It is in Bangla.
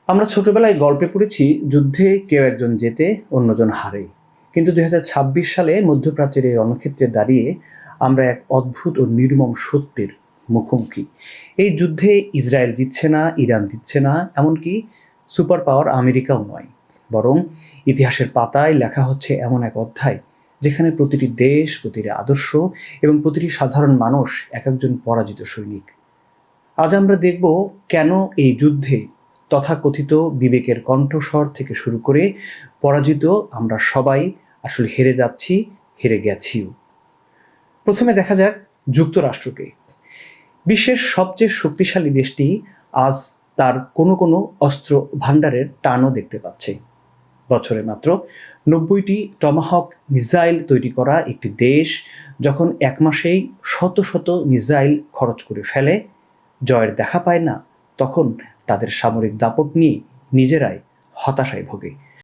আমরা ছোটবেলায় গল্পে পড়েছি যুদ্ধে কেউ একজন জেতে অন্যজন হারে, কিন্তু 2026 সালে মধ্যপ্রাচ্যের এই রণক্ষেত্রে দাঁড়িয়ে আমরা এক অদ্ভুত ও নির্মম সত্যের মুখোমুখি। এই যুদ্ধে ইসরায়েল জিতছে না, ইরান জিতছে না, এমনকি সুপার পাওয়ার আমেরিকাও নয়, বরং ইতিহাসের পাতায় লেখা হচ্ছে এমন এক অধ্যায় যেখানে প্রতিটি দেশ, প্রতিটি আদর্শ এবং প্রতিটি সাধারণ মানুষ এক একজন পরাজিত সৈনিক। আজ আমরা দেখব কেন এই যুদ্ধে তথাকথিত বিবেকের কণ্ঠস্বর থেকে শুরু করে পরাজিত আমরা সবাই আসলে হেরে যাচ্ছি, হেরে গেছিও। প্রথমে দেখা যাক যুক্তরাষ্ট্রকে। বিশ্বের সবচেয়ে শক্তিশালী দেশটি আজ তার কোনো কোনো অস্ত্র ভাণ্ডারের টানও দেখতে পাচ্ছে। বছরে মাত্র 90টি টমাহক মিসাইল তৈরি করা একটি দেশ যখন এক মাসেই শত শত মিসাইল খরচ করে ফেলে, জয়ের দেখা পায় না, তখন তাদের সামরিক দাপট নিয়ে নিজেরাই হতাশায় ভোগে।